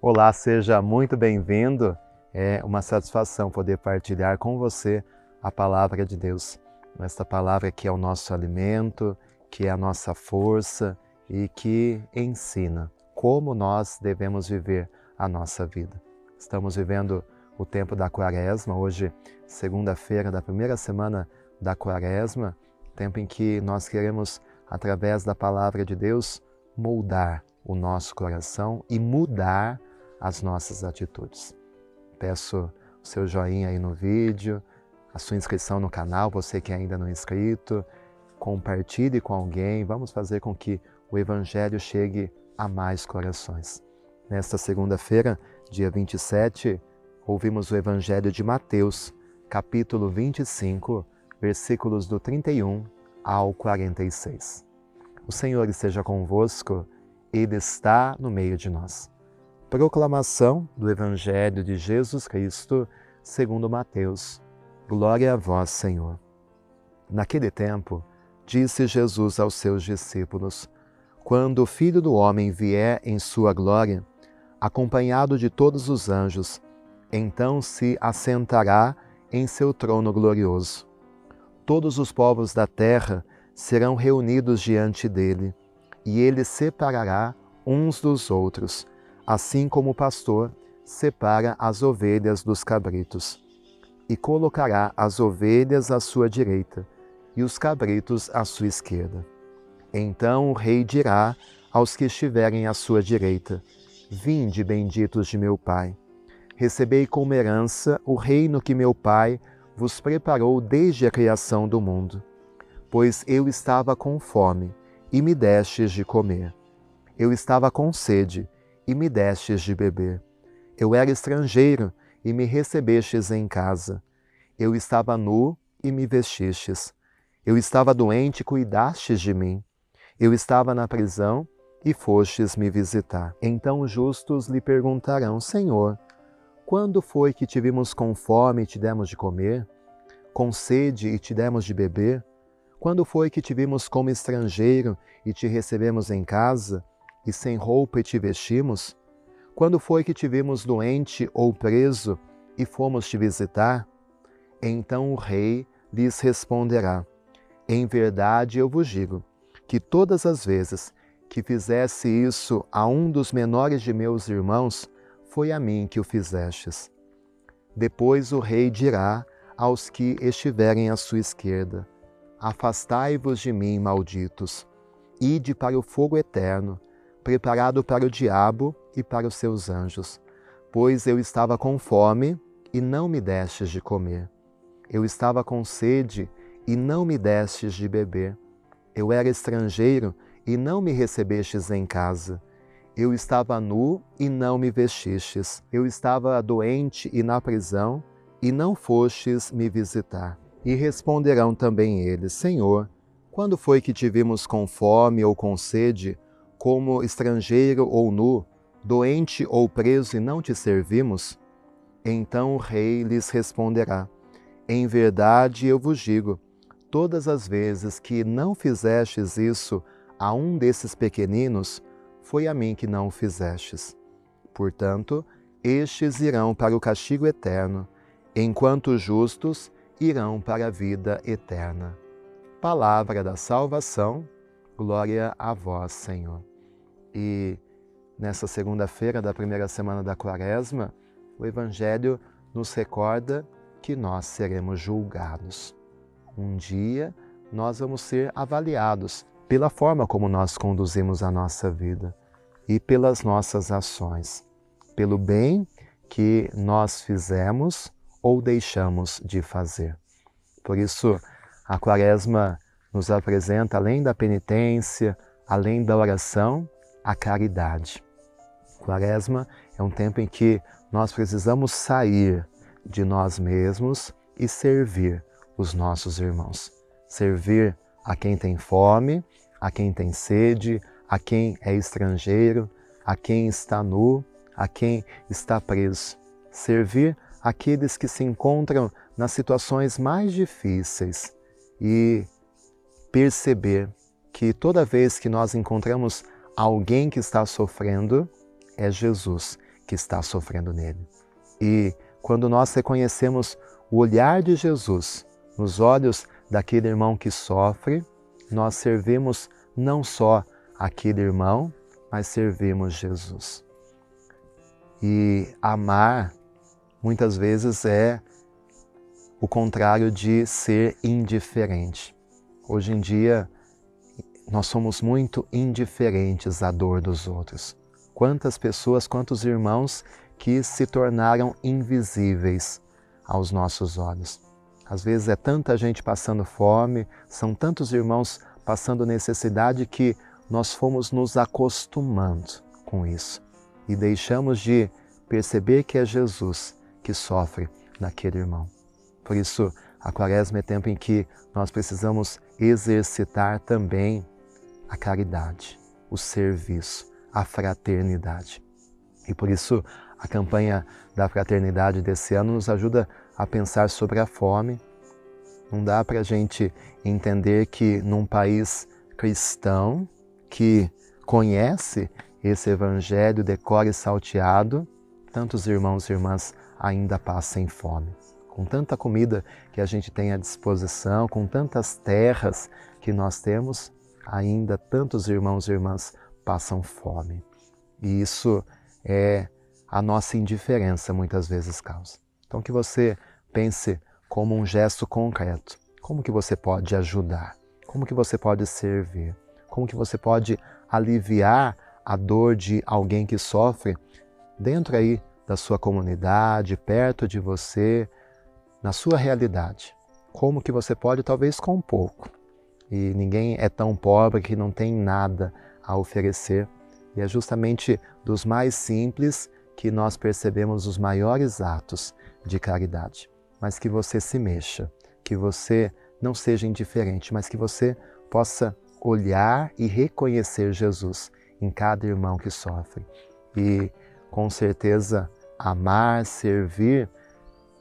Olá, seja muito bem-vindo. É uma satisfação poder partilhar com você a palavra de Deus. Esta palavra que é o nosso alimento, que é a nossa força e que ensina como nós devemos viver a nossa vida. Estamos vivendo o tempo da Quaresma, hoje, segunda-feira da primeira semana da Quaresma, tempo em que nós queremos, através da palavra de Deus, moldar o nosso coração e mudar as nossas atitudes. Peço o seu joinha aí no vídeo, a sua inscrição no canal, você que ainda não é inscrito, compartilhe com alguém, vamos fazer com que o Evangelho chegue a mais corações. Nesta segunda-feira, dia 27, ouvimos o Evangelho de Mateus, capítulo 25, versículos do 31 ao 46. O Senhor esteja convosco, Ele está no meio de nós. Proclamação do Evangelho de Jesus Cristo, segundo Mateus. Glória a vós, Senhor. Naquele tempo, disse Jesus aos seus discípulos: quando o Filho do Homem vier em sua glória, acompanhado de todos os anjos, então se assentará em seu trono glorioso. Todos os povos da terra serão reunidos diante dele, e ele separará uns dos outros, assim como o pastor separa as ovelhas dos cabritos, e colocará as ovelhas à sua direita e os cabritos à sua esquerda. Então o rei dirá aos que estiverem à sua direita: vinde, benditos de meu Pai, recebei como herança o reino que meu Pai vos preparou desde a criação do mundo. Pois eu estava com fome, e me destes de comer. Eu estava com sede, e me destes de beber. Eu era estrangeiro, e me recebestes em casa. Eu estava nu, e me vestistes. Eu estava doente, e cuidastes de mim. Eu estava na prisão, e fostes me visitar. Então os justos lhe perguntarão: Senhor, quando foi que te vimos com fome e te demos de comer? Com sede e te demos de beber? Quando foi que te vimos como estrangeiro e te recebemos em casa, e sem roupa e te vestimos? Quando foi que te vimos doente ou preso e fomos te visitar? Então o rei lhes responderá: em verdade eu vos digo, que todas as vezes que fizesse isso a um dos menores de meus irmãos, foi a mim que o fizestes. Depois o rei dirá aos que estiverem à sua esquerda: afastai-vos de mim, malditos, ide para o fogo eterno, preparado para o diabo e para os seus anjos. Pois eu estava com fome e não me destes de comer. Eu estava com sede e não me destes de beber. Eu era estrangeiro e não me recebestes em casa. Eu estava nu e não me vestistes. Eu estava doente e na prisão e não fostes me visitar. E responderão também eles: Senhor, quando foi que te vimos com fome ou com sede, como estrangeiro ou nu, doente ou preso e não te servimos? Então o rei lhes responderá: em verdade eu vos digo, todas as vezes que não fizestes isso a um desses pequeninos, foi a mim que não o fizestes. Portanto, estes irão para o castigo eterno, enquanto os justos irão para a vida eterna. Palavra da salvação, glória a vós, Senhor. E nessa segunda-feira da primeira semana da Quaresma, o Evangelho nos recorda que nós seremos julgados. Um dia nós vamos ser avaliados pela forma como nós conduzimos a nossa vida e pelas nossas ações, pelo bem que nós fizemos ou deixamos de fazer. Por isso, a Quaresma nos apresenta, além da penitência, além da oração, a caridade. Quaresma é um tempo em que nós precisamos sair de nós mesmos e servir os nossos irmãos. Servir a quem tem fome, a quem tem sede, a quem é estrangeiro, a quem está nu, a quem está preso. Servir aqueles que se encontram nas situações mais difíceis e perceber que toda vez que nós encontramos alguém que está sofrendo, é Jesus que está sofrendo nele. E quando nós reconhecemos o olhar de Jesus nos olhos daquele irmão que sofre, nós servimos não só aquele irmão, mas servimos Jesus. E amar, muitas vezes, é o contrário de ser indiferente. Hoje em dia, nós somos muito indiferentes à dor dos outros. Quantas pessoas, quantos irmãos que se tornaram invisíveis aos nossos olhos. Às vezes é tanta gente passando fome, são tantos irmãos passando necessidade que nós fomos nos acostumando com isso e deixamos de perceber que é Jesus que sofre naquele irmão. Por isso, a Quaresma é tempo em que nós precisamos exercitar também a caridade, o serviço, a fraternidade. E por isso, a campanha da fraternidade desse ano nos ajuda a pensar sobre a fome. Não dá para a gente entender que num país cristão que conhece esse evangelho decore e salteado, tantos irmãos e irmãs ainda passem fome. Com tanta comida que a gente tem à disposição, com tantas terras que nós temos, ainda tantos irmãos e irmãs passam fome. E isso é a nossa indiferença muitas vezes causa. Então que você pense como um gesto concreto. Como que você pode ajudar? Como que você pode servir? Como que você pode aliviar a dor de alguém que sofre dentro aí da sua comunidade, perto de você, na sua realidade? Como que você pode, talvez com pouco. E ninguém é tão pobre que não tem nada a oferecer. E é justamente dos mais simples que nós percebemos os maiores atos de caridade. Mas que você se mexa, que você não seja indiferente, mas que você possa olhar e reconhecer Jesus em cada irmão que sofre. E, com certeza, amar, servir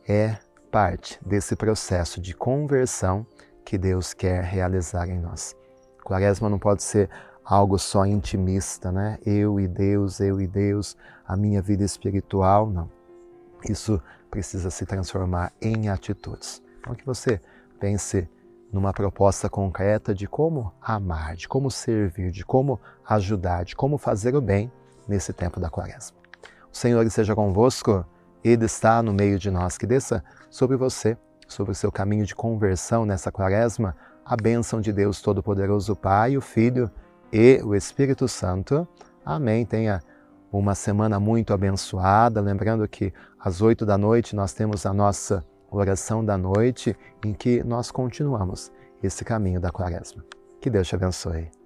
é parte desse processo de conversão que Deus quer realizar em nós. Quaresma não pode ser algo só intimista, né? Eu e Deus, a minha vida espiritual, não. Isso precisa se transformar em atitudes. Então que você pense numa proposta concreta de como amar, de como servir, de como ajudar, de como fazer o bem nesse tempo da Quaresma. O Senhor esteja convosco, Ele está no meio de nós. Que desça sobre você, sobre o seu caminho de conversão nessa Quaresma, a bênção de Deus Todo-Poderoso, Pai, o Filho e o Espírito Santo. Amém. Tenha uma semana muito abençoada. Lembrando que às 8 da noite nós temos a nossa oração da noite, em que nós continuamos esse caminho da Quaresma. Que Deus te abençoe.